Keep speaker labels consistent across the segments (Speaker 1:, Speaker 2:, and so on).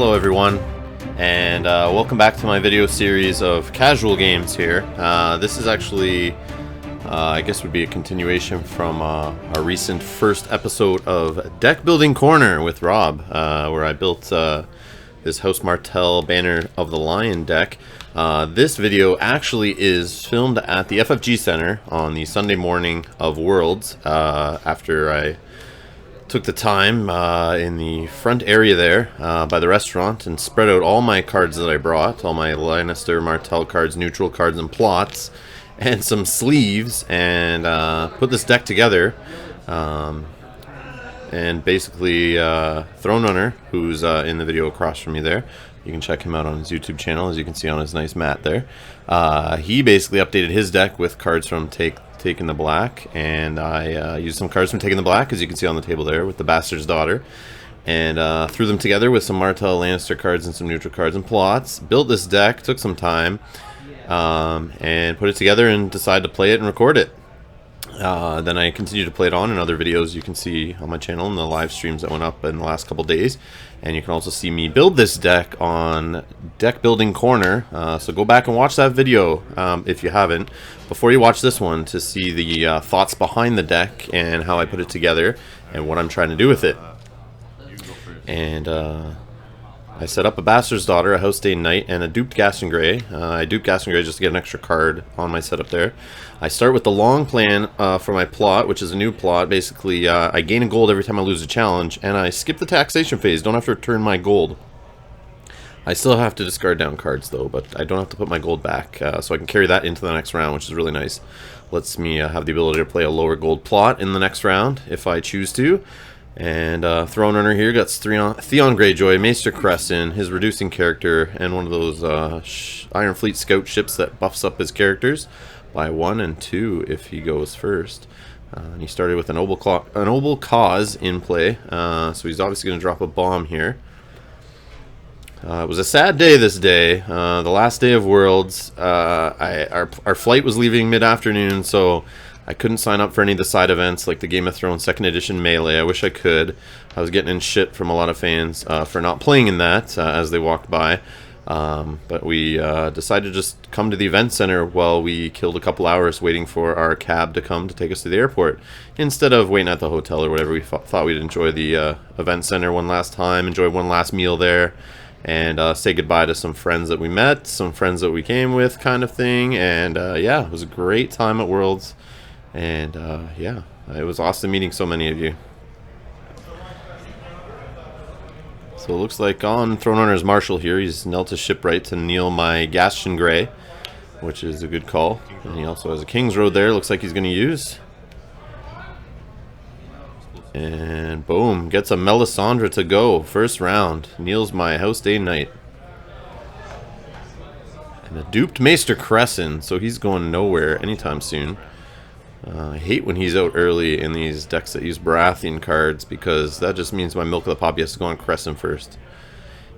Speaker 1: Hello everyone, and welcome back to my video series of casual games here. This is actually, I guess would be a continuation from our recent first episode of Deck Building Corner with Rob, where I built this House Martell Banner of the Lion deck. This video actually is filmed at the FFG Center on the Sunday morning of Worlds, after I took the time in the front area there by the restaurant and spread out all my cards that I brought, all my Lannister Martell cards, neutral cards, and plots, and some sleeves, and put this deck together. And basically, ThroneRunner, who's in the video across from me there, you can check him out on his YouTube channel, as you can see on his nice mat there. He basically updated his deck with cards from Taking the Black, and I used some cards from Taking the Black, as you can see on the table there, with the Bastard's Daughter, and threw them together with some Martell Lannister cards and some neutral cards and plots. Built this deck, took some time, and put it together and decided to play it and record it. Then I continued to play it on in other videos you can see on my channel and the live streams that went up in the last couple days. And you can also see me build this deck on Deck Building Corner. So go back and watch that video if you haven't, before you watch this one, to see the thoughts behind the deck and how I put it together and what I'm trying to do with it. And I set up a Bastard's Daughter, a House Day Knight, and a duped Gray. I duped Gray just to get an extra card on my setup there. I start with the long plan for my plot, which is a new plot. Basically, I gain a gold every time I lose a challenge, and I skip the taxation phase. Don't have to return my gold. I still have to discard down cards, though, but I don't have to put my gold back, so I can carry that into the next round, which is really nice. Lets me have the ability to play a lower gold plot in the next round, if I choose to. And ThroneRunner here got Theon Greyjoy, Maester Crescent, his reducing character, and one of those Iron Fleet scout ships that buffs up his characters by 1 and 2 if he goes first. And he started with an Noble Cause in play, so he's obviously going to drop a bomb here. It was a sad day this day, the last day of Worlds. Our flight was leaving mid-afternoon, so I couldn't sign up for any of the side events like the Game of Thrones 2nd Edition Melee. I wish I could. I was getting in shit from a lot of fans for not playing in that as they walked by. But we decided to just come to the event center while we killed a couple hours waiting for our cab to come to take us to the airport, instead of waiting at the hotel or whatever. We thought we'd enjoy the event center one last time, enjoy one last meal there, and say goodbye to some friends that we met, some friends that we came with, kind of thing. And yeah, it was a great time at Worlds. And yeah, it was awesome meeting so many of you. So it looks like on ThroneRunner's Marshal here, he's knelt his shipwright to kneel my Gaston Grey, which is a good call. And he also has a King's Road there, looks like he's going to use. And boom, gets a Melisandre to go, first round. Kneels my House Day Knight. And a duped Maester Crescent, so he's going nowhere anytime soon. I hate when he's out early in these decks that use Baratheon cards, because that just means my Milk of the Poppy has to go on Crescent first.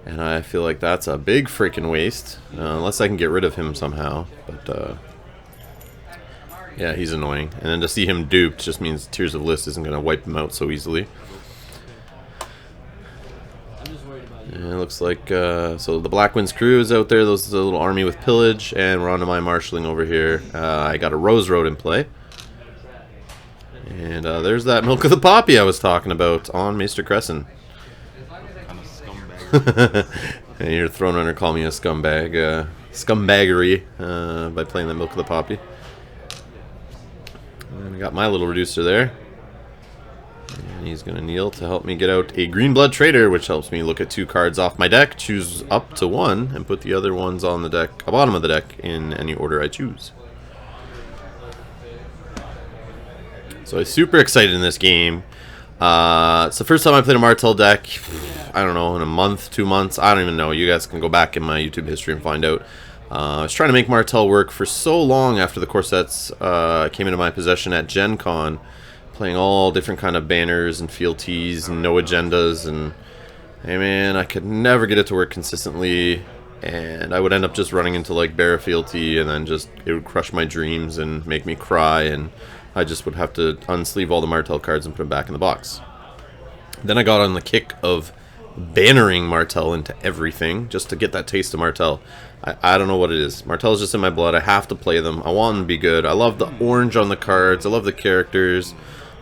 Speaker 1: And I feel like that's a big freaking waste, unless I can get rid of him somehow. But yeah, he's annoying. And then to see him duped just means Tears of List isn't going to wipe him out so easily. And it looks like, so the Black Wind's crew is out there, those are the little army with pillage, and we're on to my marshalling over here. I got a Rose Road in play. And there's that Milk of the Poppy I was talking about on Maester Crescent. And your ThroneRunner call me a scumbag, scumbaggery, by playing the Milk of the Poppy. And I got my little reducer there. And he's going to kneel to help me get out a Green Blood Trader, which helps me look at 2 cards off my deck, choose up to 1, and put the other ones on the deck, bottom of the deck, in any order I choose. So I'm super excited in this game. It's the first time I played a Martell deck, I don't know, in a month, 2 months, I don't even know. You guys can go back in my YouTube history and find out. I was trying to make Martell work for so long after the corsets came into my possession at Gen Con, playing all different kind of banners and fealties and no agendas, and hey man, I could never get it to work consistently, and I would end up just running into like Bear Fealty, and then just it would crush my dreams and make me cry, and I just would have to unsleeve all the Martell cards and put them back in the box. Then I got on the kick of bannering Martel into everything just to get that taste of Martel. I don't know what it is. Martel's just in my blood. I have to play them. I want them to be good. I love the orange on the cards. I love the characters.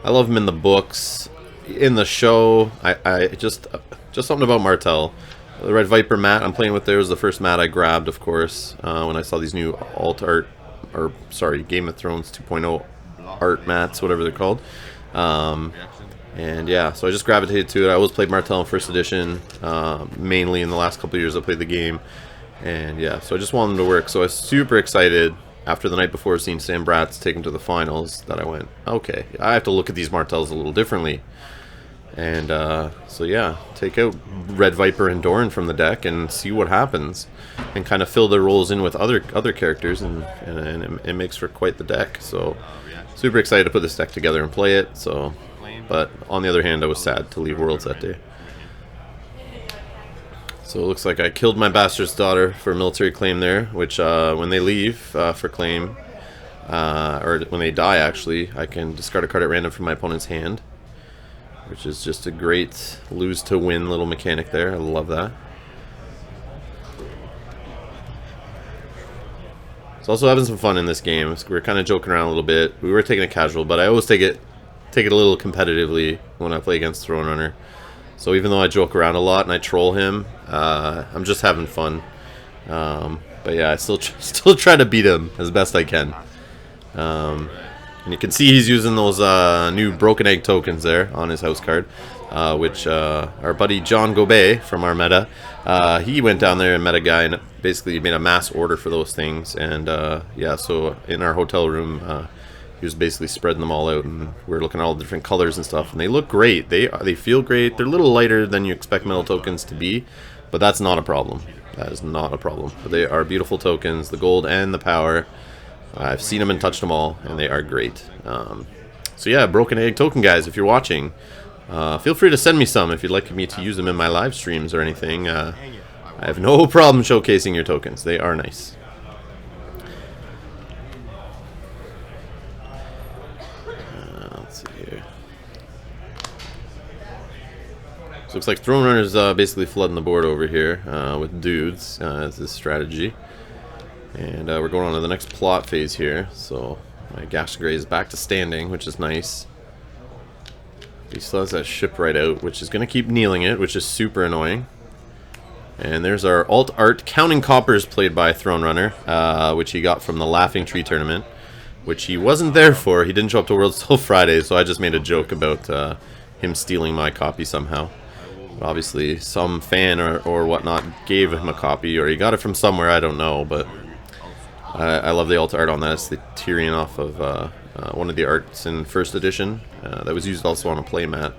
Speaker 1: I love them in the books, in the show. I just something about Martel. The Red Viper mat I'm playing with there was the first mat I grabbed, of course, when I saw these new alt art, or sorry, Game of Thrones 2.0 art mats, whatever they're called. And yeah, so I just gravitated to it. I always played Martel in first edition, mainly in the last couple of years I played the game. And yeah, so I just wanted them to work. So I was super excited after the night before seeing Sam Bratz take him to the finals that I went, okay, I have to look at these Martels a little differently. And so yeah, take out Red Viper and Doran from the deck and see what happens, and kind of fill their roles in with other characters, and it makes for quite the deck. So super excited to put this deck together and play it. So, but on the other hand, I was sad to leave Worlds that day. So it looks like I killed my bastard's daughter for military claim there, which when they leave for claim, or when they die actually, I can discard a card at random from my opponent's hand, which is just a great lose to win little mechanic there. I love that. So also having some fun in this game. We were kind of joking around a little bit. We were taking it casual, but I always take it a little competitively when I play against ThroneRunner. So even though I joke around a lot and I troll him, I'm just having fun. But yeah, I still try to beat him as best I can. And you can see he's using those new Broken Egg tokens there on his house card, which our buddy John Gobet from our meta, he went down there and met a guy and basically made a mass order for those things. And yeah, so in our hotel room, he was basically spreading them all out, and we're looking at all the different colors and stuff, and they look great. They feel great. They're a little lighter than you expect metal tokens to be, but that's not a problem. That is not a problem. But they are beautiful tokens, the gold and the power. I've seen them and touched them all, and they are great. So yeah, Broken Egg token guys, if you're watching, feel free to send me some if you'd like me to use them in my live streams or anything. I have no problem showcasing your tokens. They are nice. Let's see here. So looks like ThroneRunner's basically flooding the board over here with dudes as his strategy. And we're going on to the next plot phase here. So my Gash Grey is back to standing, which is nice. He still has that ship right out, which is going to keep kneeling it, which is super annoying. And there's our alt art Counting Coppers played by ThroneRunner, which he got from the Laughing Tree tournament, which he wasn't there for. He didn't show up to Worlds till Friday, so I just made a joke about him stealing my copy somehow. But obviously, some fan or whatnot gave him a copy, or he got it from somewhere, I don't know, but I love the alt art on that. It's the Tyrion off of one of the arts in first edition that was used also on a playmat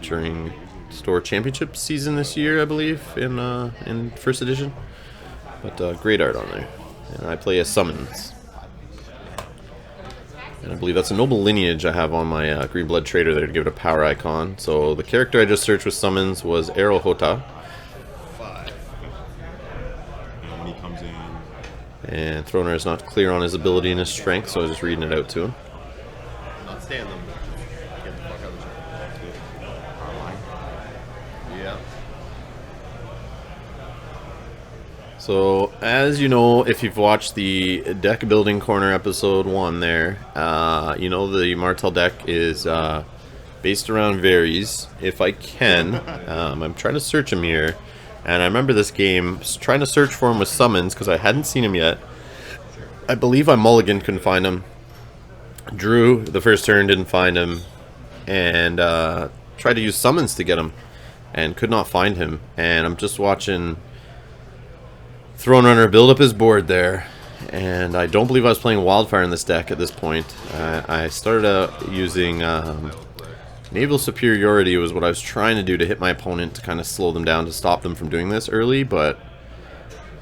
Speaker 1: during Store Championship season this year, I believe, in first edition. But great art on there. And I play as Summons. And I believe that's a noble lineage I have on my Green Blood Trader there to give it a power icon. So the character I just searched with Summons was Aerohota. And ThroneRunner is not clear on his ability and his strength, so I was just reading it out to him.
Speaker 2: Not stand them. Get the fuck out of the yeah.
Speaker 1: So, as you know, if you've watched the deck building corner episode 1 there, you know the Martel deck is based around Varys. If I can, I'm trying to search him here. And I remember this game, trying to search for him with Summons, because I hadn't seen him yet. I believe I mulliganed, couldn't find him. Drew the first turn, didn't find him. And tried to use Summons to get him, and could not find him. And I'm just watching ThroneRunner build up his board there. And I don't believe I was playing Wildfire in this deck at this point. I started out using Naval Superiority was what I was trying to do to hit my opponent to kind of slow them down to stop them from doing this early, but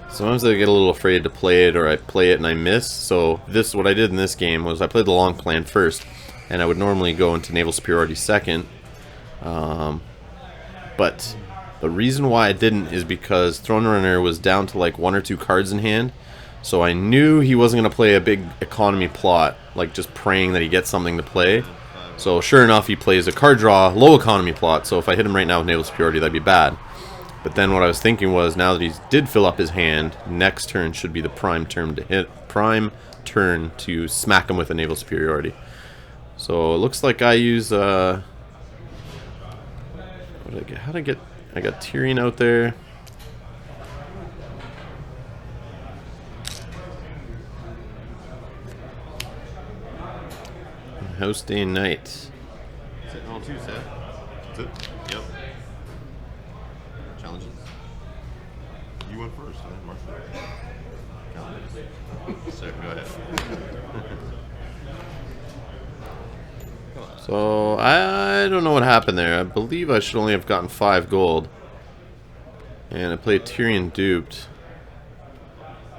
Speaker 1: sometimes I get a little afraid to play it, or I play it and I miss. So what I did in this game was I played the long plan first, and I would normally go into Naval Superiority second. But the reason why I didn't is because ThroneRunner was down to like 1 or 2 cards in hand, so I knew he wasn't going to play a big economy plot, like just praying that he gets something to play. So sure enough, he plays a card draw, low economy plot. So if I hit him right now with Naval Superiority, that'd be bad. But then what I was thinking was, now that he did fill up his hand, next turn should be the prime turn to hit, prime turn to smack him with a Naval Superiority. So it looks like I use what did I get? How did I get? I got Tyrion out there. House Day Night.
Speaker 2: Sitting on 2 set. That's it? Yep. Challenges? You went first, right? Marshall. Challenges. So, go ahead.
Speaker 1: So I don't know what happened there. I believe I should only have gotten 5 gold. And I played Tyrion duped.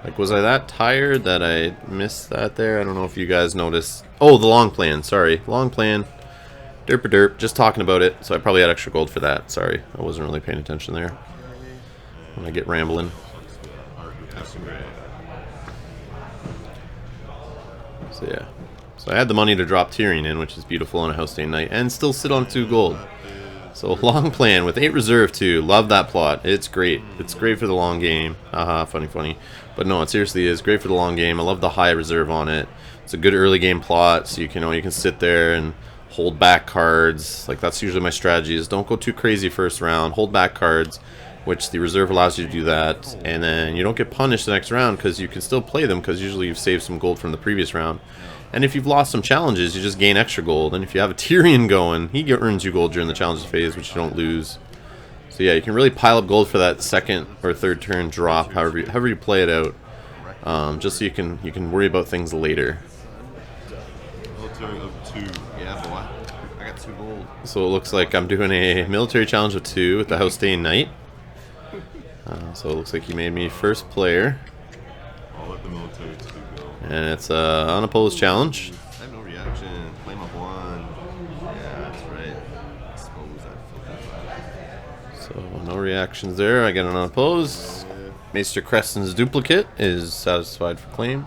Speaker 1: Like, was I that tired that I missed that there? I don't know if you guys noticed. Oh, the long plan. Sorry. Long plan. Derp derp. Just talking about it. So I probably had extra gold for that. Sorry. I wasn't really paying attention there. When I get rambling. So yeah. So I had the money to drop Tyrion in, which is beautiful on a House Day Night. And still sit on 2 gold. So long plan with 8 reserve too. Love that plot. It's great. It's great for the long game. Haha, funny, funny. But no, it seriously is great for the long game. I love the high reserve on it. It's a good early game plot, so you can sit there and hold back cards. Like, that's usually my strategy, is don't go too crazy first round. Hold back cards, which the reserve allows you to do that. And then you don't get punished the next round because you can still play them, because usually you've saved some gold from the previous round. And if you've lost some challenges, you just gain extra gold. And if you have a Tyrion going, he earns you gold during the challenges phase, which you don't lose. So yeah, you can really pile up gold for that second or third turn drop, however you play it out. Just so you can worry about things later.
Speaker 2: Military of 2. Yeah, boy. I got 2 gold.
Speaker 1: So it looks like I'm doing a military challenge of 2 with the House Day Night. So it looks like he made me first player.
Speaker 2: I'll let the military 2 go.
Speaker 1: And it's an unopposed challenge.
Speaker 2: I have no reaction. Claim up 1. Yeah, that's right. Expose that filthy file.
Speaker 1: So no reactions there. I get an unopposed. Maester Creston's duplicate is satisfied for claim.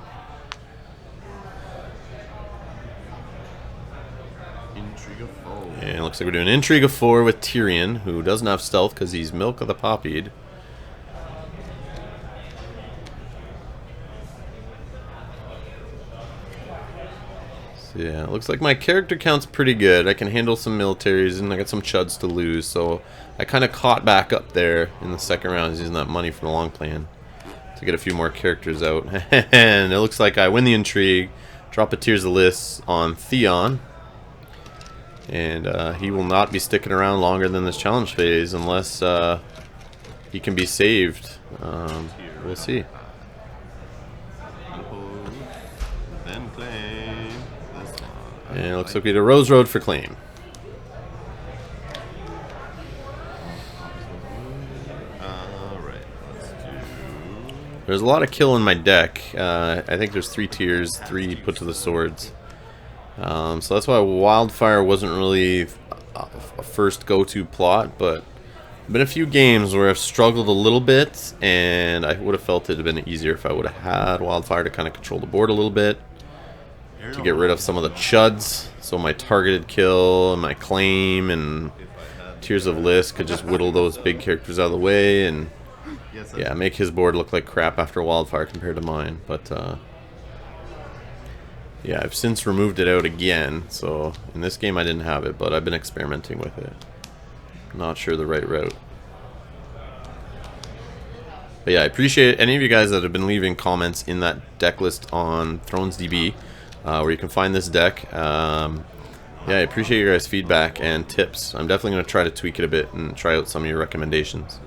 Speaker 2: Intrigue of 4.
Speaker 1: And it looks like we're doing Intrigue of 4 with Tyrion, who doesn't have stealth because he's Milk of the Poppied. So yeah, it looks like my character count's pretty good. I can handle some militaries and I got some chuds to lose, so I kind of caught back up there in the second round using that money from the long plan to get a few more characters out. And it looks like I win the intrigue, drop a Tears of Lys on Theon, and he will not be sticking around longer than this challenge phase unless he can be saved. We'll see.
Speaker 2: Then claim this one.
Speaker 1: And it looks like we had a Rose Road for claim.
Speaker 2: Alright, let's do...
Speaker 1: There's a lot of kill in my deck. I think there's 3 tiers, 3 put to the swords. So that's why Wildfire wasn't really a first go-to plot, but been a few games where I've struggled a little bit, and I would have felt it would have been easier if I would have had Wildfire to kind of control the board a little bit, to get rid of some of the chuds, so my targeted kill and my claim and Tears of Lys could just whittle those big characters out of the way and yeah, make his board look like crap after Wildfire compared to mine. But yeah, I've since removed it out again, so in this game I didn't have it, but I've been experimenting with it. Not sure the right route. But yeah, I appreciate any of you guys that have been leaving comments in that deck list on ThronesDB, where you can find this deck. Yeah, I appreciate your guys' feedback and tips. I'm definitely going to try to tweak it a bit and try out some of your recommendations.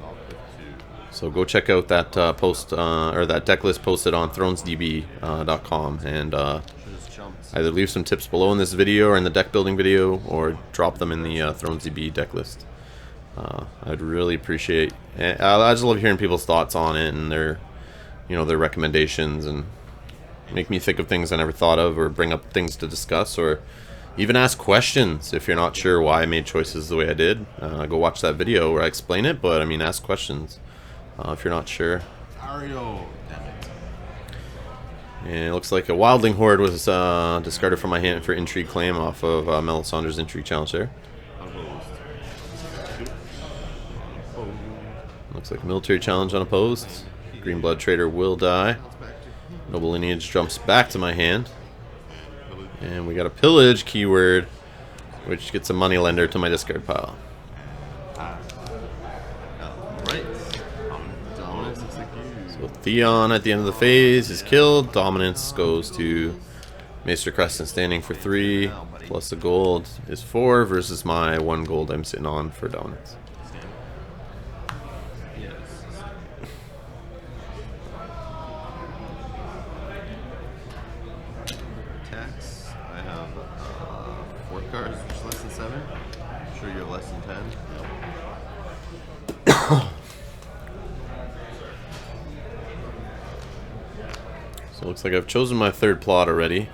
Speaker 1: So go check out that post or that deck list posted on thronesdb.com and either leave some tips below in this video or in the deck building video, or drop them in the ThronesDB deck list. I'd really appreciate. I just love hearing people's thoughts on it and their recommendations, and make me think of things I never thought of, or bring up things to discuss, or even ask questions if you're not sure why I made choices the way I did. Go watch that video where I explain it, but I mean, ask questions if you're not sure.
Speaker 2: Ario, damn it.
Speaker 1: And it looks like a Wildling Horde was discarded from my hand for Intrigue Claim off of Melisandre's Intrigue Challenge there. Looks like a Military Challenge unopposed. Green Blood Trader will die. Noble Lineage jumps back to my hand. And we got a Pillage keyword, which gets a Moneylender to my discard pile.
Speaker 2: Right. Dominance looks like you.
Speaker 1: So Theon at the end of the phase is killed. Dominance goes to Maester Crescent standing for 3, plus a gold is 4 versus my 1 gold I'm sitting on for dominance.
Speaker 2: Attacks. I have 4 cards, which is less than 7. I'm sure you have less than 10.
Speaker 1: So it looks like I've chosen my 3rd plot already.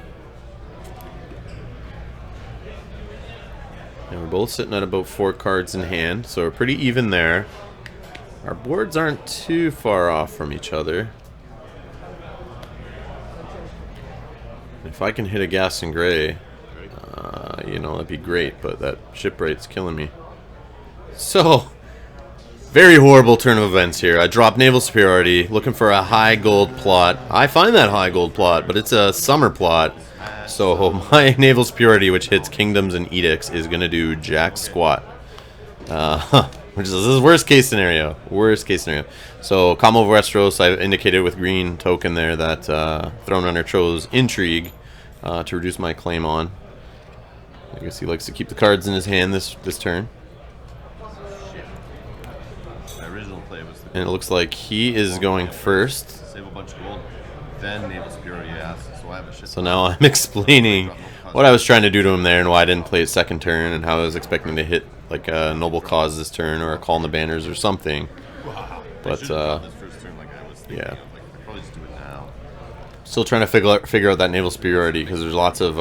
Speaker 1: And we're both sitting at about 4 cards in hand, so we're pretty even there. Our boards aren't too far off from each other. If I can hit a Gas and Gray, you know, that'd be great, but that Shipwright's killing me. So, very horrible turn of events here. I dropped Naval Superiority, looking for a high gold plot. I find that high gold plot, but it's a summer plot. So my Naval Superiority, which hits Kingdoms and Edicts, is going to do jack squat. Which is, this is worst case scenario. Worst case scenario. So, Combo of Westeros, I indicated with green token there that ThroneRunner chose Intrigue to reduce my claim on. I guess he likes to keep the cards in his hand this turn.
Speaker 2: My original play was
Speaker 1: And it looks like he is going first.
Speaker 2: save a bunch of gold, then Naval Superiority asks, so I have a shit.
Speaker 1: So now I'm explaining what I was trying to do to him there and why I didn't play it second turn and how I was expecting to hit like a Noble Cause this turn or a Call in the Banners or something. But
Speaker 2: this first turn like I was thinking
Speaker 1: yeah.
Speaker 2: of. Like, I probably just do it now.
Speaker 1: Still trying to figure out that Naval Superiority because there's lots of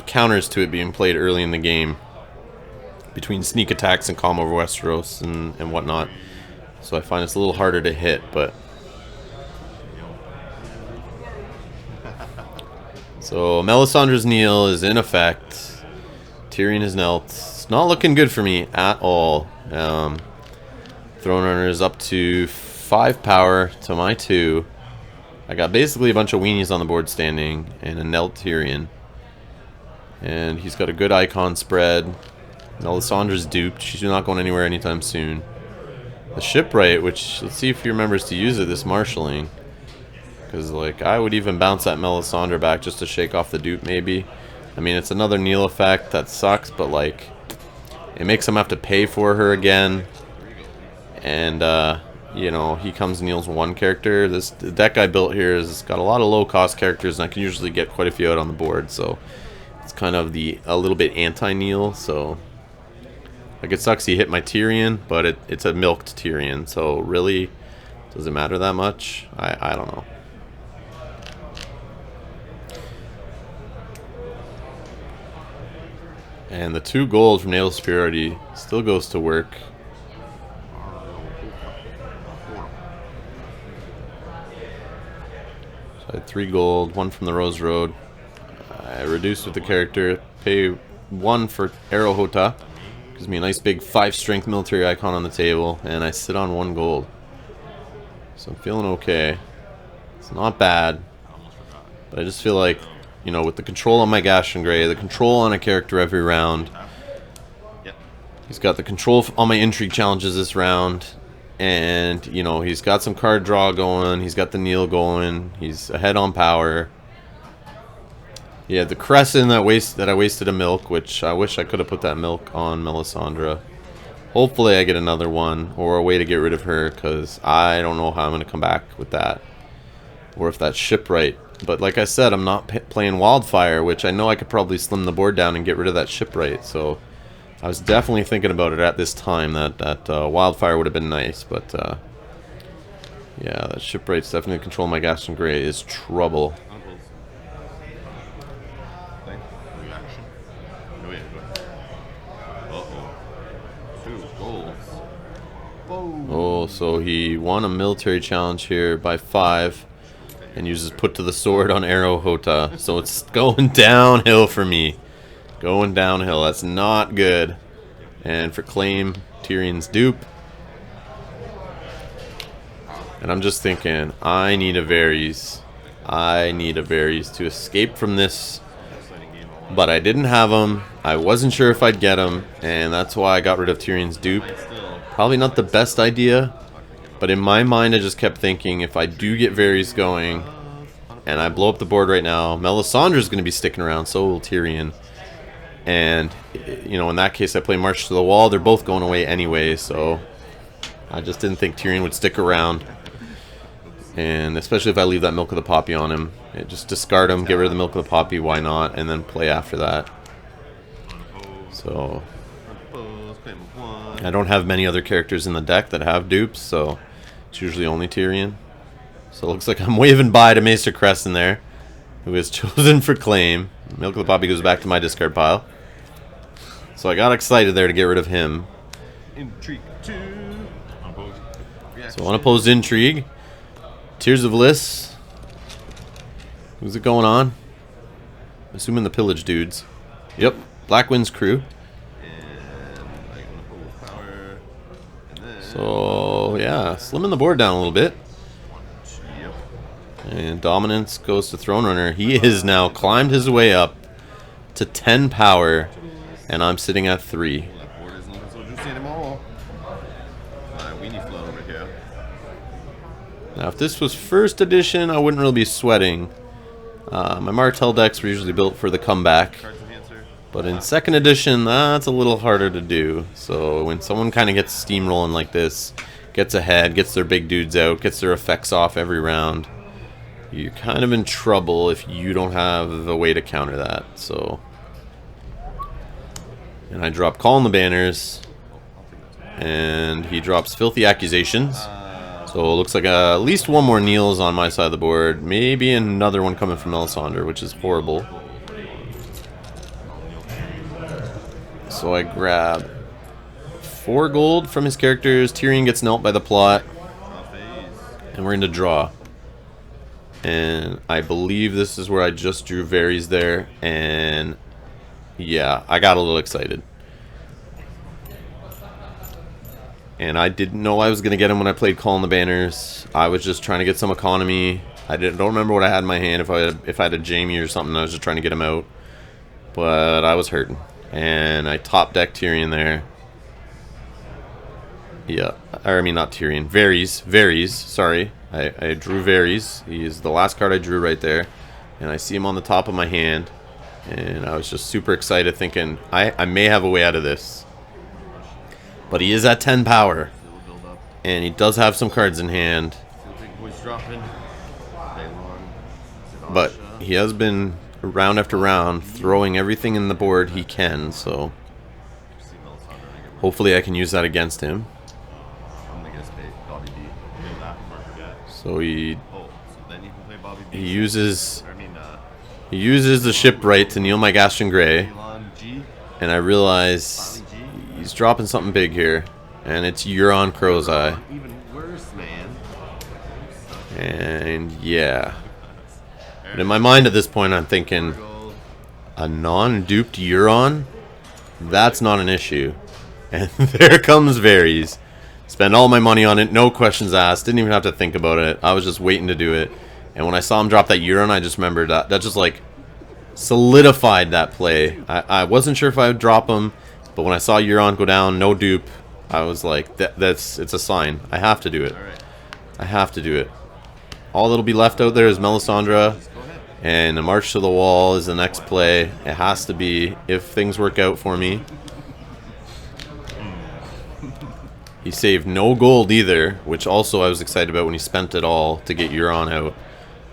Speaker 1: counters to it being played early in the game between sneak attacks and Calm over Westeros and whatnot. So I find it's a little harder to hit, but so Melisandre's kneel is in effect. Tyrion has knelt. It's not looking good for me at all. ThroneRunner is up to 5 power to my 2. I got basically a bunch of weenies on the board standing and a knelt Tyrion. And he's got a good icon spread. Melisandre's duped. She's not going anywhere anytime soon. The Shipwright, which, let's see if he remembers to use it this marshalling. Because, like, I would even bounce that Melisandre back just to shake off the dupe, maybe. I mean, it's another kneel effect that sucks, but, like, it makes him have to pay for her again. And, you know, he comes and kneels 1 character. The deck I built here has got a lot of low-cost characters, and I can usually get quite a few out on the board, so it's kind of a little bit anti-kneel, so... Like, it sucks he hit my Tyrion, but it's a milked Tyrion, so really, does it matter that much? I don't know. And the 2 gold from Naval Superiority still goes to work. So I had 3 gold, 1 from the Rose Road. I reduced with the character, pay 1 for Arrow Hota. Gives me a nice big 5 strength military icon on the table, and I sit on 1 gold. So I'm feeling okay. It's not bad, but I just feel like, you know, with the control on my Gash and Gray, the control on a character every round, he's got the control on my Intrigue challenges this round, and, you know, he's got some card draw going, he's got the kneel going, he's ahead on power. Yeah, the Crescent that I wasted a milk, which I wish I could have put that milk on Melisandre. Hopefully I get another one, or a way to get rid of her, because I don't know how I'm going to come back with that. Or if that's Shipwright. But like I said, I'm not playing Wildfire, which I know I could probably slim the board down and get rid of that Shipwright. So I was definitely thinking about it at this time, that Wildfire would have been nice. But yeah, that Shipwright's definitely control my Gaston Grey is trouble.
Speaker 2: Oh,
Speaker 1: Oh, so he won a military challenge here by 5. and uses put to the sword on Arrow Hota. So it's going downhill for me. Going downhill. That's not good. And for claim, Tyrion's dupe. And I'm just thinking, I need a Varys. I need a Varys to escape from this. But I didn't have him. I wasn't sure if I'd get him. And that's why I got rid of Tyrion's dupe. Probably not the best idea. But in my mind, I just kept thinking, if I do get Varys going, and I blow up the board right now, Melisandre's going to be sticking around, so will Tyrion. And, you know, in that case, I play March to the Wall. They're both going away anyway, so I just didn't think Tyrion would stick around. And especially if I leave that Milk of the Poppy on him. Just discard him, get rid of the Milk of the Poppy, why not, and then play after that. So I don't have many other characters in the deck that have dupes, so it's usually only Tyrion. So it looks like I'm waving bye to Maester Crest in there, who is chosen for claim. Milk of the Poppy goes back to my discard pile. So I got excited there to get rid of him.
Speaker 2: Intrigue 2.
Speaker 1: So unopposed Intrigue. Tears of Liss. Who's it going on? Assuming the Pillage dudes. Yep, Black Wind's crew. So, yeah, slimming the board down a little bit. And Dominance goes to ThroneRunner. He has now climbed his way up to 10 power, and I'm sitting at 3. Now, if this was first edition, I wouldn't really be sweating. My Martell decks were usually built for the comeback. But in second edition, that's a little harder to do. So when someone kind of gets steamrolling like this, gets ahead, gets their big dudes out, gets their effects off every round, you're kind of in trouble if you don't have a way to counter that. So, and I drop Call on the Banners, and he drops Filthy Accusations. So it looks like at least one more Kneels on my side of the board. Maybe another one coming from Melisandre, which is horrible. So I grab 4 gold from his characters. Tyrion gets knelt by the plot. And we're into draw. And I believe this is where I just drew Varys there. And yeah, I got a little excited. And I didn't know I was going to get him when I played Call on the Banners. I was just trying to get some economy. I don't remember what I had in my hand. If I had a Jaime or something, I was just trying to get him out. But I was hurting. And I top decked Tyrion there. Yeah, or I mean not Tyrion. Varys, sorry. I drew Varys. He is the last card I drew right there. And I see him on the top of my hand. And I was just super excited thinking, I may have a way out of this. But he is at 10 power. And he does have some cards in hand. But he has been round after round throwing everything in the board he can, so hopefully I can use that against him. So he uses the Shipwright to kneel my Gaston Grey, and I realize he's dropping something big here, and it's Euron Crow's Eye. And yeah. But in my mind at this point, I'm thinking, a non-duped Euron? That's not an issue. And there comes Varys. Spend all my money on it, no questions asked, didn't even have to think about it. I was just waiting to do it. And when I saw him drop that Euron, I just remembered that just like solidified that play. I wasn't sure if I would drop him, but when I saw Euron go down, no dupe, I was like, it's a sign. I have to do it. I have to do it. All that'll be left out there is Melisandre. And a March to the Wall is the next play. It has to be, if things work out for me. He saved no gold either, which also I was excited about when he spent it all to get Euron out.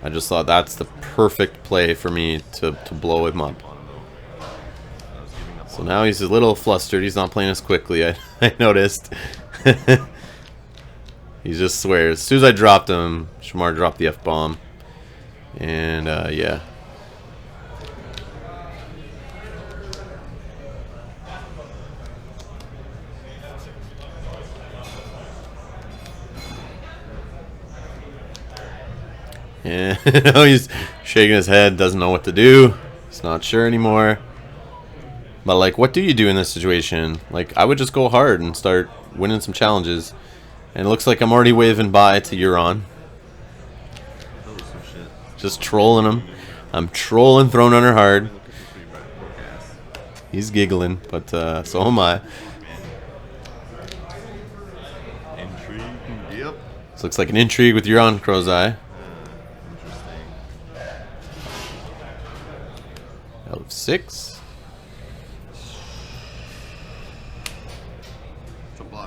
Speaker 1: I just thought that's the perfect play for me to blow him up. So now he's a little flustered. He's not playing as quickly, I noticed. He just swears. As soon as I dropped him, Shamar dropped the F-bomb. And, yeah. Yeah, he's shaking his head, doesn't know what to do. He's not sure anymore. But, like, what do you do in this situation? Like, I would just go hard and start winning some challenges. And it looks like I'm already waving bye to Euron. Just trolling him. I'm trolling ThroneRunner hard. He's giggling, but so am I.
Speaker 2: Intrigue. Yep.
Speaker 1: This looks like an intrigue with Euron, Crow's Eye. Out of 6.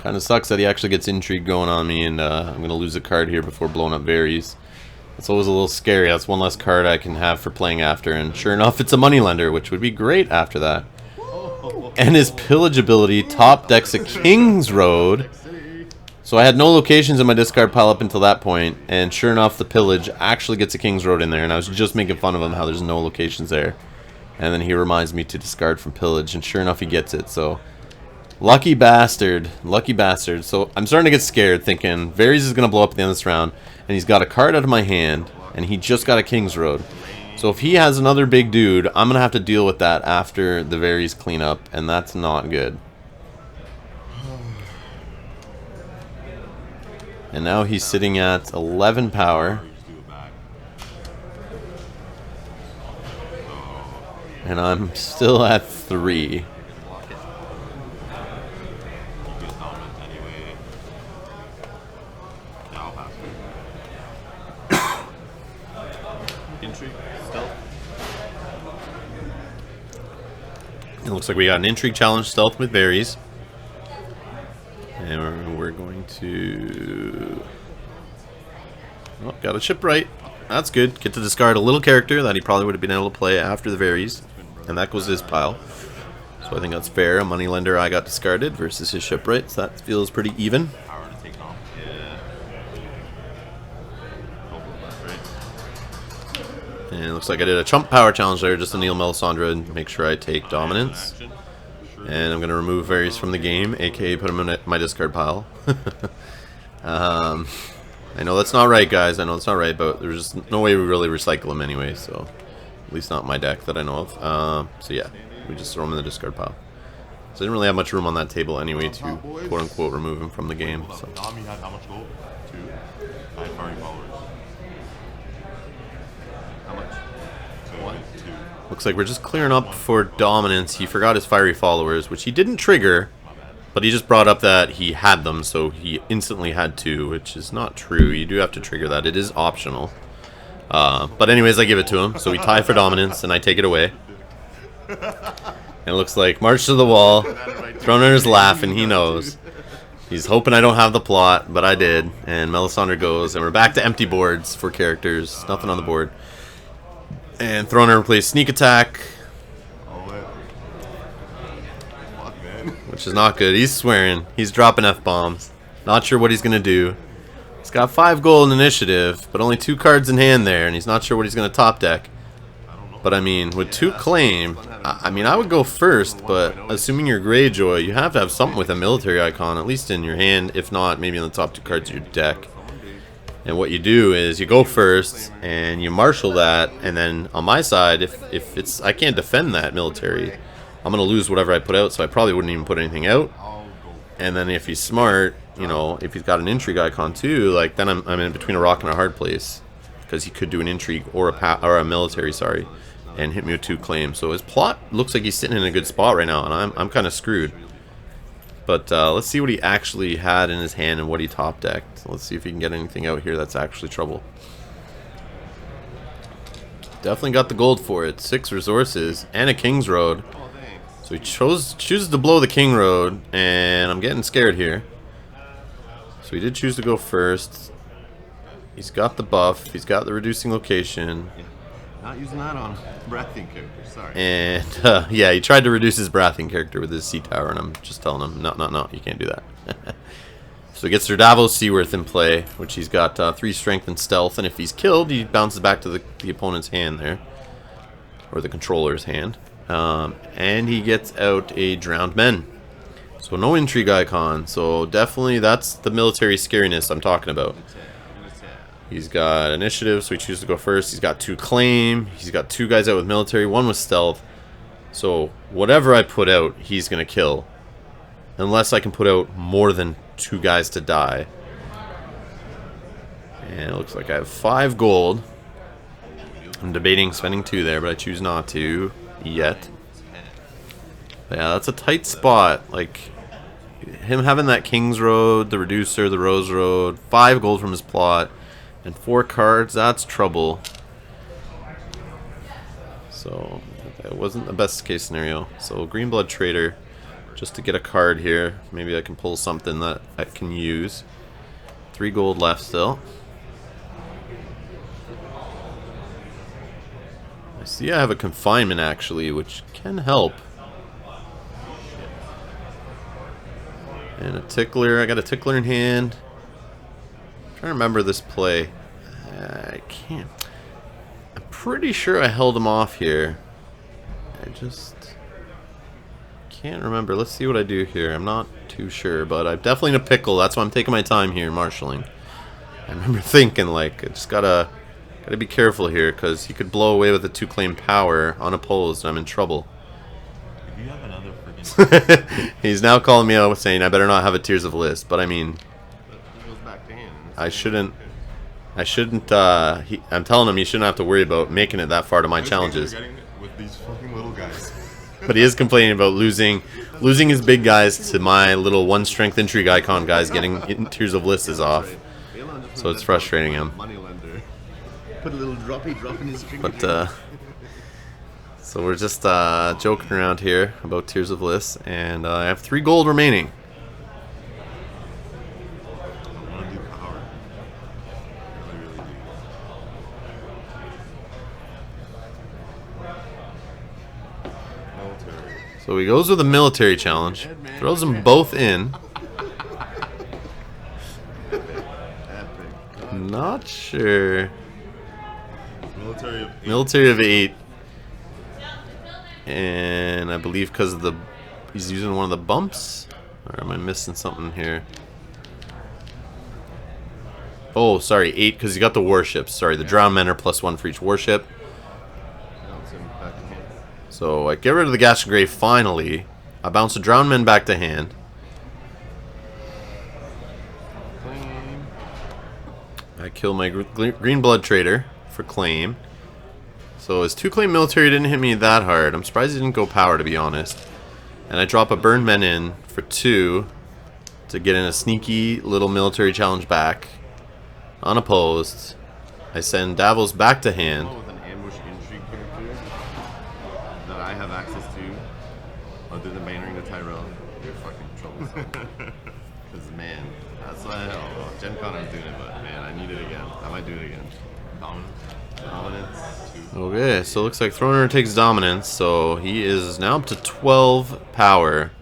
Speaker 1: Kind of sucks that he actually gets intrigue going on me, and I'm going to lose a card here before blowing up Varys. It's always a little scary. That's one less card I can have for playing after, and sure enough, it's a moneylender, which would be great after that. And his pillage ability top decks a King's Road. So I had no locations in my discard pile up until that point, and sure enough, the pillage actually gets a King's Road in there, and I was just making fun of him how there's no locations there. And then he reminds me to discard from pillage, and sure enough, he gets it. So lucky bastard, lucky bastard. So I'm starting to get scared, thinking Varys is going to blow up at the end of this round, and he's got a card out of my hand, and he just got a King's Road. So if he has another big dude, I'm going to have to deal with that after the Varys cleanup, and that's not good. And now he's sitting at 11 power. And I'm still at 3. It looks like we got an intrigue challenge stealth with Varys. And we're going to... Oh, got a shipwright. That's good. Get to discard a little character that he probably would have been able to play after the Varys. And that goes to his pile. So I think that's fair. A moneylender I got discarded versus his shipwright. So that feels pretty even. And it looks like I did a chump power challenge there just to kneel Melisandre and make sure I take dominance. And I'm going to remove Varys from the game, aka put him in my discard pile. I know that's not right, guys. I know it's not right, but there's just no way we really recycle him anyway, so at least not my deck that I know of. So yeah, we just throw him in the discard pile. So I didn't really have much room on that table anyway to quote-unquote remove him from the game. So. Looks like we're just clearing up for dominance. He forgot his fiery followers, which he didn't trigger, but he just brought up that he had them, so he instantly had 2, which is not true. You do have to trigger that. It is optional. But anyways, I give it to him. So we tie for dominance, and I take it away. And it looks like March to the Wall. ThroneRunner's laughing. He knows. He's hoping I don't have the plot, but I did. And Melisandre goes, and we're back to empty boards for characters. Nothing on the board. And ThroneRunner plays sneak attack, which is not good. He's swearing. He's dropping F-bombs. Not sure what he's going to do. He's got 5 gold initiative, but only 2 cards in hand there, and he's not sure what he's going to top deck. But I mean, with 2 claim, I mean, I would go first, but assuming you're Greyjoy, you have to have something with a military icon, at least in your hand, if not, maybe in the top 2 cards of your deck. And what you do is you go first and you marshal that, and then on my side, if it's I can't defend that military, I'm gonna lose whatever I put out, so I probably wouldn't even put anything out. And then if he's smart, you know, if he's got an intrigue icon too, like then I'm in between a rock and a hard place, because he could do an intrigue or a military, sorry, and hit me with 2 claims. So his plot looks like he's sitting in a good spot right now, and I'm kind of screwed. But let's see what he actually had in his hand and what he top decked. Let's see if he can get anything out here that's actually trouble. Definitely got the gold for it. 6 resources and a King's Road. So he chooses to blow the King Road, and I'm getting scared here. So he did choose to go first. He's got the buff. He's got the reducing location.
Speaker 2: Not using that on Breathing character, sorry.
Speaker 1: And, yeah, he tried to reduce his Breathing character with his Sea Tower, and I'm just telling him, no, you can't do that. So he gets their Davos Seaworth in play, which he's got 3 strength and stealth, and if he's killed, he bounces back to the opponent's hand there. Or the controller's hand. And he gets out a Drowned Men. So no intrigue icon, so definitely that's the military scariness I'm talking about. He's got initiative, so he chooses to go first. He's got 2 claim. He's got 2 guys out with military, 1 with stealth. So whatever I put out, he's going to kill. Unless I can put out more than 2 guys to die. And it looks like I have 5 gold. I'm debating spending 2 there, but I choose not to yet. But yeah, that's a tight spot. Like, him having that King's Road, the Reducer, the Rose Road, 5 gold from his plot, and 4 cards, that's trouble. So, it wasn't the best case scenario. So, Green Blood Trader, just to get a card here. Maybe I can pull something that I can use. 3 gold left still. I see I have a confinement actually, which can help. And a tickler. I got a tickler in hand. I'm trying to remember this play. I can't. I'm pretty sure I held him off here. I just can't remember. Let's see what I do here. I'm not too sure, but I'm definitely in a pickle. That's why I'm taking my time here marshalling. I remember thinking, like, I just gotta be careful here, because he could blow away with a 2 claim power unopposed, and I'm in trouble.
Speaker 2: If you have another freaking...
Speaker 1: He's now calling me out saying I better not have a Tears of List, but I mean,
Speaker 2: It goes back to him.
Speaker 1: I shouldn't, I'm telling him he shouldn't have to worry about making it that far to my challenges.
Speaker 2: With these fucking little guys.
Speaker 1: But he is complaining about losing his big guys to my little 1 strength intrigue icon guys getting Tears of List is off. So it's frustrating him.
Speaker 2: Put a little drop in his finger.
Speaker 1: But so we're just joking around here about Tears of List, and I have 3 gold remaining.
Speaker 2: I want to do power. I really do. Military.
Speaker 1: So he goes with a military challenge, throws them both in.
Speaker 2: Epic.
Speaker 1: Not sure.
Speaker 2: Military of 8.
Speaker 1: Military of 8. And I believe because of the... He's using one of the bumps? Or am I missing something here? Oh, sorry, 8 because he got the warships. Sorry, the drowned men are +1 for each warship. So I get rid of the Gash Grave finally. I bounce the drowned men back to hand.
Speaker 2: Claim.
Speaker 1: I kill my Green Blood Trader for claim. So his 2 claim military didn't hit me that hard. I'm surprised he didn't go power, to be honest. And I drop a Burn Men in for 2 to get in a sneaky little military challenge back. Unopposed. I send Davos back to hand.
Speaker 2: With an ambush intrigue character that I have access to, other than bannering the Tyrell, you're fucking troublesome. Because, man, that's why Gen Con I was doing it, but man, I need it again. I might do it again. Dominance. 2.
Speaker 1: Okay, so it looks like ThroneRunner takes dominance, so he is now up to 12 power.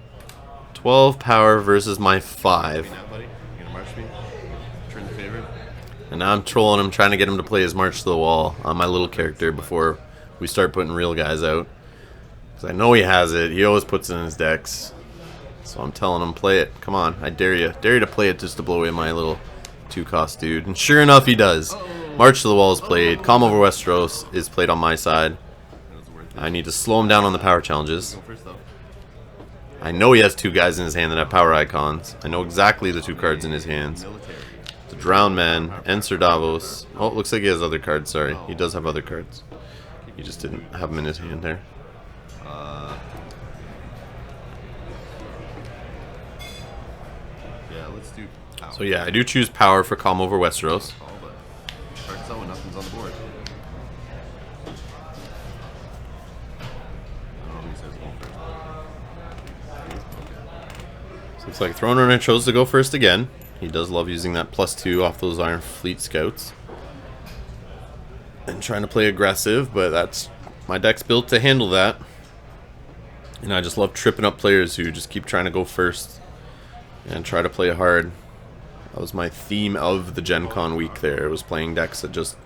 Speaker 1: 12 power versus my 5.
Speaker 2: Now, buddy, you gonna march me? Turn the favor.
Speaker 1: And now I'm trolling him, trying to get him to play his March to the Wall on my little character before we start putting real guys out. Because I know he has it. He always puts it in his decks. So I'm telling him, play it. Come on, I dare you. Dare you to play it just to blow away my little 2-cost dude. And sure enough, he does. March to the Wall is played. Calm Over Westeros is played on my side. I need to slow him down on the power challenges. I know he has 2 guys in his hand that have power icons. I know exactly the 2 cards in his hands. The Drowned Man and Sir Davos. Oh, it looks like he has other cards, sorry. He does have other cards. He just didn't have them in his hand there.
Speaker 2: Yeah, let's do power.
Speaker 1: So yeah, I do choose power for Calm Over Westeros.
Speaker 2: Starts out when nothing's on the board.
Speaker 1: So looks like ThroneRunner chose to go first again. He does love using that +2 off those Iron Fleet Scouts. And trying to play aggressive, but that's... My deck's built to handle that. And I just love tripping up players who just keep trying to go first. And try to play hard. That was my theme of the Gen Con week there. It was playing decks that just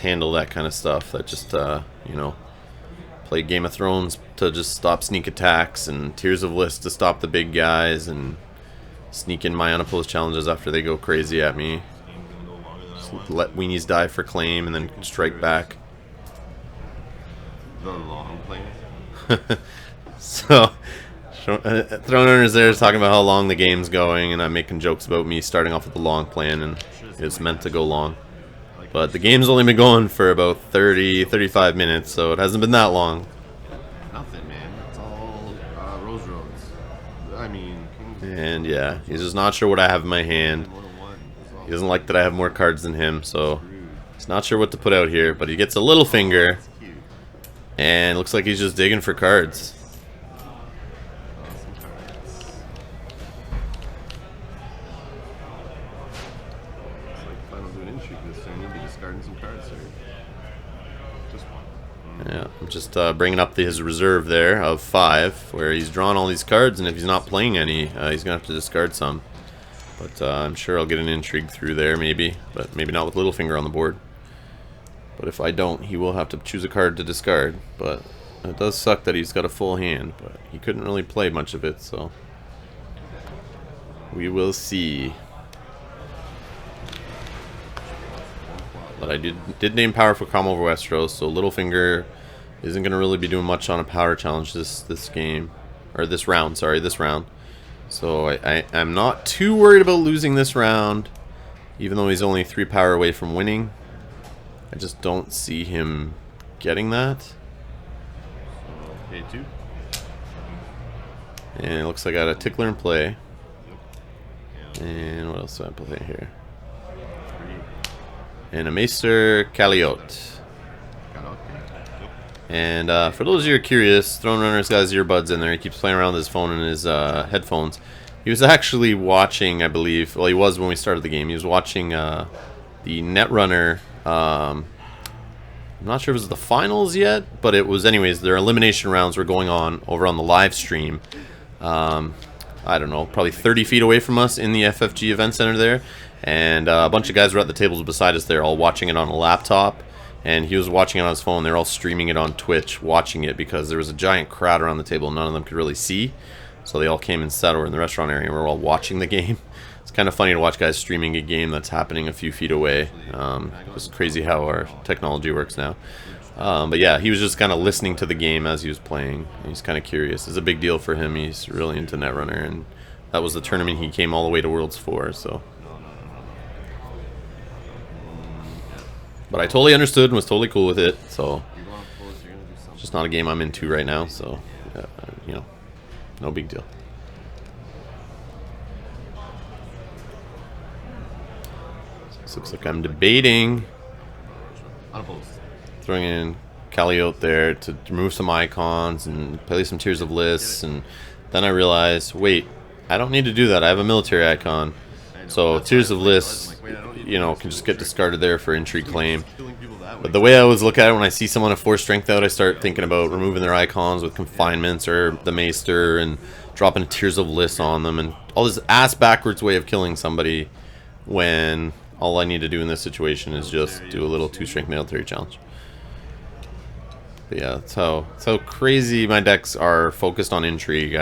Speaker 1: handle that kind of stuff. That just, you know, play Game of Thrones to just stop sneak attacks, and Tears of List to stop the big guys, and sneak in my unopposed challenges after they go crazy at me. let weenies die for claim and then strike back.
Speaker 2: The long plane.
Speaker 1: So, ThroneRunner's there talking about how long the game's going, and I'm making jokes about me starting off with the long plan, and it's meant to go long. But the game's only been going for about 35 minutes, so it hasn't been that long.
Speaker 2: Nothing, man. It's all Rose Roads. I mean...
Speaker 1: And yeah, he's just not sure what I have in my hand. He doesn't like that I have more cards than him, so he's not sure what to put out here, but he gets a little finger. And it looks like he's just digging for cards. Yeah, I'm just bringing up his reserve there of 5, where he's drawn all these cards, and if he's not playing any, he's going to have to discard some. But I'm sure I'll get an intrigue through there, maybe, but maybe not with Littlefinger on the board. But if I don't, he will have to choose a card to discard. But it does suck that he's got a full hand, but he couldn't really play much of it, so we will see. But I did name Power for Calm over Westeros, so Littlefinger isn't going to really be doing much on a power challenge this game, or this round, sorry, this round. So I'm not too worried about losing this round, even though he's only 3 power away from winning. I just don't see him getting that.
Speaker 2: Okay, 2.
Speaker 1: And it looks like I got a Tickler in play. And what else do I play here? And a Maester Caliot. And for those of you who are curious, ThroneRunner's got his earbuds in there. He keeps playing around with his phone and his headphones. He was actually watching, I believe, well, he was when we started the game. He was watching the Netrunner. I'm not sure if it was the finals yet, but it was anyways. Their elimination rounds were going on over on the live stream. I don't know, probably 30 feet away from us in the FFG Event Center there. And a bunch of guys were at the tables beside us there, all watching it on a laptop. And he was watching it on his phone. They're all streaming it on Twitch, watching it, because there was a giant crowd around the table. None of them could really see. So they all came and sat over in the restaurant area, and we were all watching the game. It's kind of funny to watch guys streaming a game that's happening a few feet away. It's crazy how our technology works now. But yeah, he was just kind of listening to the game as he was playing. He's kind of curious. It's a big deal for him. He's really into Netrunner, and that was the tournament he came all the way to Worlds for. So, but I totally understood and was totally cool with it. So, it's just not a game I'm into right now. So, you know, no big deal. This looks like I'm debating throwing in Caliot there to remove some icons and play some Tears of Lists, and then I realized, wait, I don't need to do that. I have a military icon, so Tears of Lists, you know, can just get discarded there for Intrigue Claim. But the way I always look at it, when I see someone at 4 strength out, I start thinking about removing their icons with confinements or the Maester and dropping a Tears of Lists on them, and all this ass backwards way of killing somebody when all I need to do in this situation is just do a little 2 strength military challenge. But yeah, that's how crazy my decks are focused on intrigue.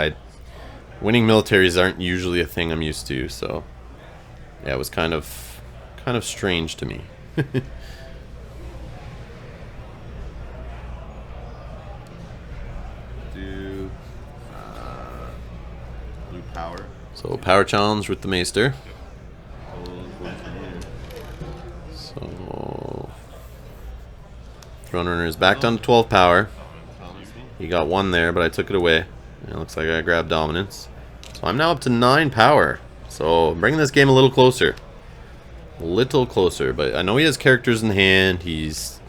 Speaker 1: Winning militaries aren't usually a thing I'm used to, so yeah, it was kind of strange to me.
Speaker 2: Do blue power.
Speaker 1: So power challenge with the Maester. So ThroneRunner is back down to 12 power. He got 1 there, but I took it away. And it looks like I grabbed dominance. So I'm now up to 9 power. So I'm bringing this game a little closer. A little closer, but I know he has characters in hand. He's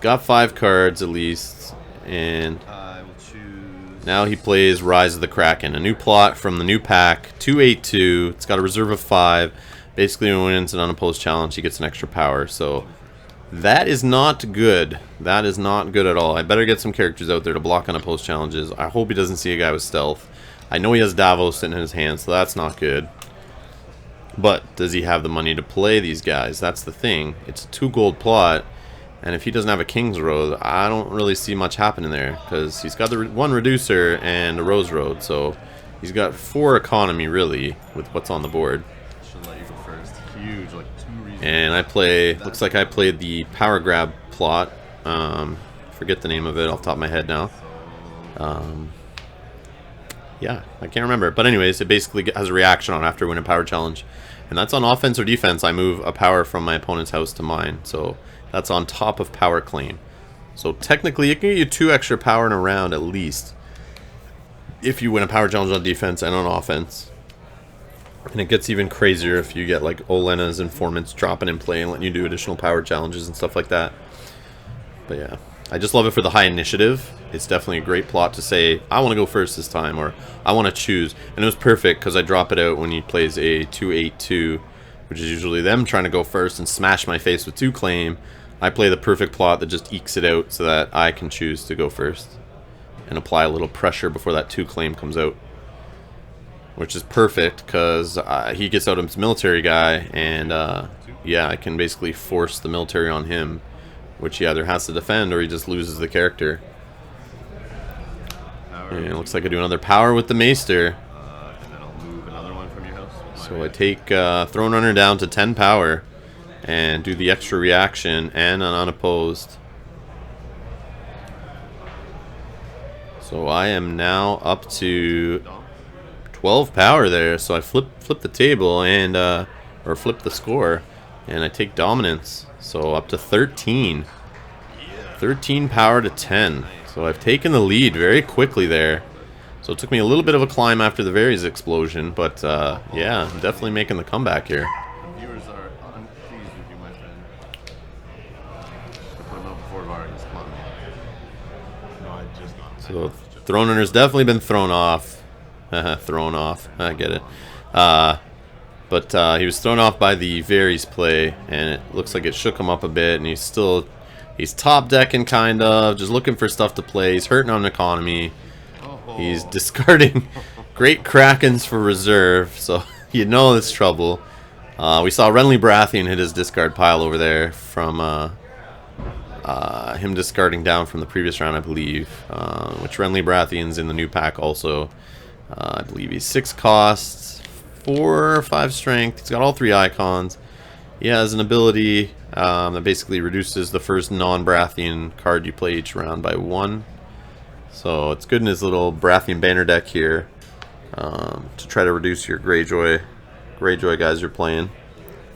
Speaker 1: got 5 cards at least. And now he plays Rise of the Kraken, a new plot from the new pack, 282. It's got a reserve of 5. Basically, when he wins an unopposed challenge, he gets an extra power. So that is not good. That is not good at all. I better get some characters out there to block unopposed challenges. I hope he doesn't see a guy with stealth. I know he has Davos sitting in his hand, so that's not good. But does he have the money to play these guys? That's the thing. It's a 2 gold plot, and if he doesn't have a King's Road, I don't really see much happening there, because he's got the 1 Reducer and a Rose Road, so he's got 4 economy really with what's on the board.
Speaker 2: Should let you go first. Huge, like 2
Speaker 1: And I play, looks like I played the power grab plot. Forget the name of it off the top of my head now. Yeah, I can't remember. But anyways, it basically has a reaction on after winning power challenge. And that's on offense or defense. I move a power from my opponent's house to mine. So that's on top of power claim. So technically, it can get you 2 extra power in a round at least, if you win a power challenge on defense and on offense. And it gets even crazier if you get like Olena's informants dropping in play and letting you do additional power challenges and stuff like that. But yeah, I just love it for the high initiative. It's definitely a great plot to say, I want to go first this time, or I want to choose. And it was perfect because I drop it out when he plays a 2-8-2, which is usually them trying to go first and smash my face with 2 claim. I play the perfect plot that just ekes it out so that I can choose to go first and apply a little pressure before that 2 claim comes out. Which is perfect because he gets out his military guy, and yeah, I can basically force the military on him, which he either has to defend or he just loses the character. And it looks like I do another power with the Maester.
Speaker 2: And then I'll move another one from your house.
Speaker 1: So I take ThroneRunner down to 10 power and do the extra reaction and an unopposed. So I am now up to 12 power there, so I flip the table and or flip the score, and I take dominance, so up to 13 power to 10. So I've taken the lead very quickly there. So it took me a little bit of a climb after the Varys explosion, but yeah, I'm definitely making the comeback here.
Speaker 2: Viewers are unpleased with you, my friend. Put them up before Varys, come on. No, I just not.
Speaker 1: So ThroneRunner's definitely been thrown off. Thrown off. I get it. But he was thrown off by the Varys play, and it looks like it shook him up a bit, and he's top decking kind of, just looking for stuff to play. He's hurting on economy. He's discarding great Krakens for reserve, so you know it's trouble. We saw Renly Baratheon hit his discard pile over there from him discarding down from the previous round, I believe, which Renly Baratheon's in the new pack also. I believe he's 6 costs, 4 or 5 strength. He's got all 3 icons. He has an ability that basically reduces the first non-Baratheon card you play each round by 1. So it's good in his little Baratheon banner deck here to try to reduce your Greyjoy guys you're playing.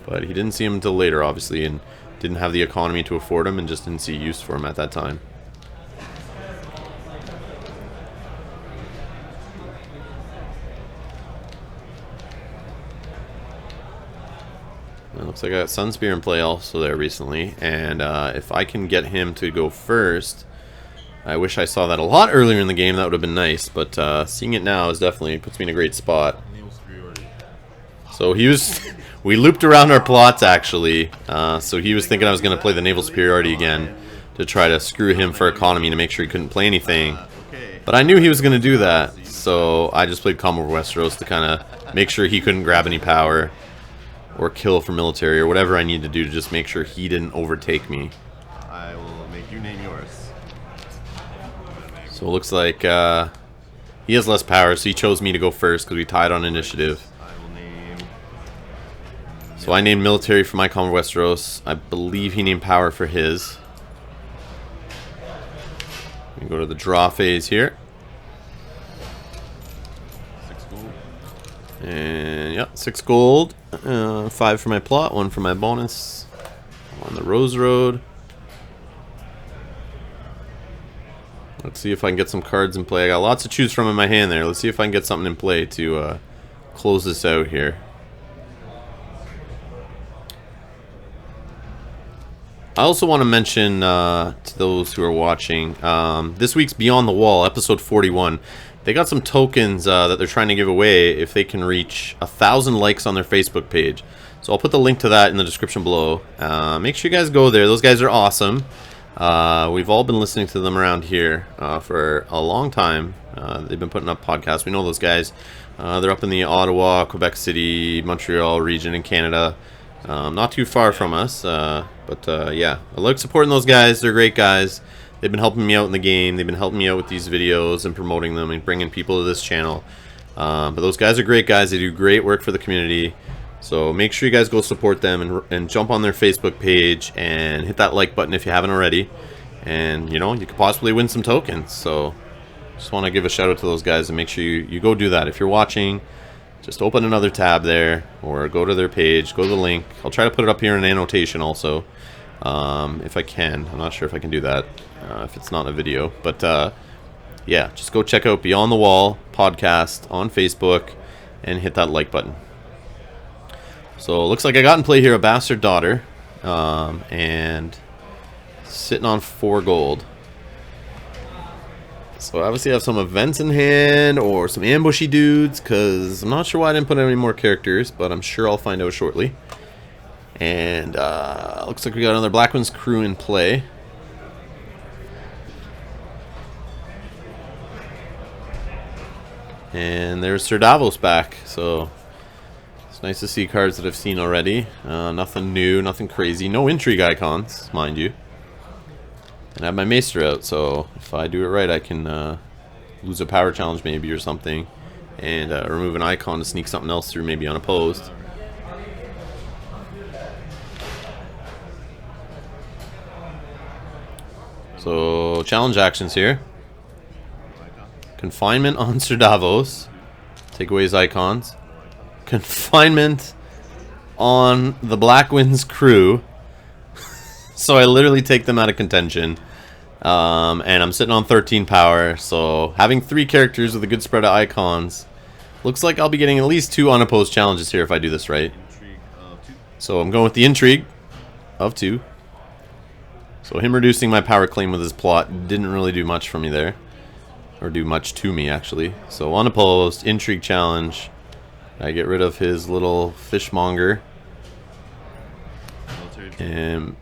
Speaker 1: But he didn't see him until later, obviously, and didn't have the economy to afford him, and just didn't see use for him at that time. It looks like I got Sunspear in play also there recently, and if I can get him to go first, I wish I saw that a lot earlier in the game. That would have been nice, but seeing it now is definitely puts me in a great spot. So he was, we looped around our plots actually. So he was thinking I was going to play the naval superiority again to try to screw him for economy to make sure he couldn't play anything. But I knew he was going to do that, so I just played Calm over Westeros to kind of make sure he couldn't grab any power or kill for military or whatever I need to do to just make sure he didn't overtake me.
Speaker 2: I will make you name yours.
Speaker 1: So it looks like he has less power, so he chose me to go first because we tied on initiative.
Speaker 2: I will name...
Speaker 1: So I named military for my Calm over Westeros. I believe he named power for his. We go to the draw phase here.
Speaker 2: 6 gold.
Speaker 1: And yeah, 6 gold. 5 for my plot, 1 for my bonus. I'm on the Rose Road. Let's see if I can get some cards in play. I got lots to choose from in my hand there. Let's see if I can get something in play to close this out here. I also want to mention to those who are watching, this week's Beyond the Wall, episode 41. They got some tokens that they're trying to give away if they can reach 1,000 likes on their Facebook page. So I'll put the link to that in the description below. Make sure you guys go there. Those guys are awesome. We've all been listening to them around here for a long time. They've been putting up podcasts. We know those guys. They're up in the Ottawa, Quebec City, Montreal region in Canada. Not too far from us. But yeah, I like supporting those guys. They're great guys. They've been helping me out in the game. They've been helping me out with these videos and promoting them and bringing people to this channel. But those guys are great guys. They do great work for the community. So make sure you guys go support them and jump on their Facebook page and hit that like button if you haven't already. And, you know, you could possibly win some tokens. So just want to give a shout out to those guys and make sure you go do that. If you're watching, just open another tab there or go to their page, go to the link. I'll try to put it up here in an annotation also, if I can. I'm not sure if I can do that if it's not a video. But yeah, just go check out Beyond the Wall podcast on Facebook and hit that like button. So it looks like I got in play here a Bastard Daughter, and sitting on 4 gold. So obviously I have some events in hand or some ambushy dudes, because I'm not sure why I didn't put any more characters, but I'm sure I'll find out shortly. And looks like we got another Black Winds crew in play. And there's Sir Davos back, so it's nice to see cards that I've seen already. Nothing new, nothing crazy. No intrigue icons, mind you. And I have my Maester out, so if I do it right, I can lose a power challenge maybe or something. And remove an icon to sneak something else through, maybe unopposed. So, challenge actions here. Confinement on Sir Davos. Take away his icons. Confinement on the Black Winds crew. So I literally take them out of contention. And I'm sitting on 13 power. So having 3 characters with a good spread of icons. Looks like I'll be getting at least 2 unopposed challenges here if I do this right. So I'm going with the intrigue of 2. So him reducing my power claim with his plot didn't really do much for me there. Or do much to me, actually. So unopposed, intrigue challenge. I get rid of his little fishmonger. And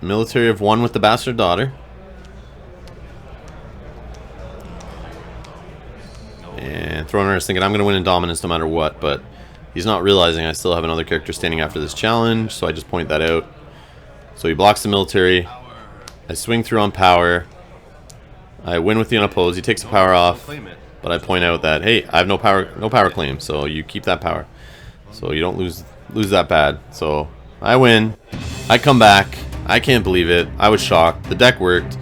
Speaker 1: military of 1 with the Bastard Daughter. And ThroneRunner is thinking I'm going to win in dominance no matter what, but he's not realizing I still have another character standing after this challenge, so I just point that out. So he blocks the military. I swing through on power. I win with the unopposed. He takes the power off, but I point out that, hey, I have no power claim, so you keep that power, so you don't lose that bad. So I win. I come back. I can't believe it. I was shocked. The deck worked.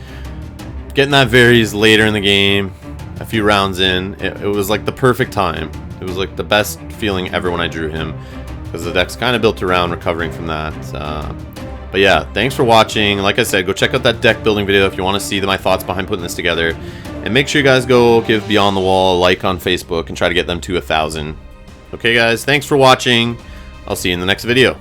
Speaker 1: Getting that varies later in the game, a few rounds in. It was like the perfect time. It was like the best feeling ever when I drew him, because the deck's kind of built around recovering from that. But yeah, thanks for watching. Like I said, go check out that deck building video if you want to see my thoughts behind putting this together. And make sure you guys go give Beyond the Wall a like on Facebook and try to get them to 1,000. Okay guys, thanks for watching. I'll see you in the next video.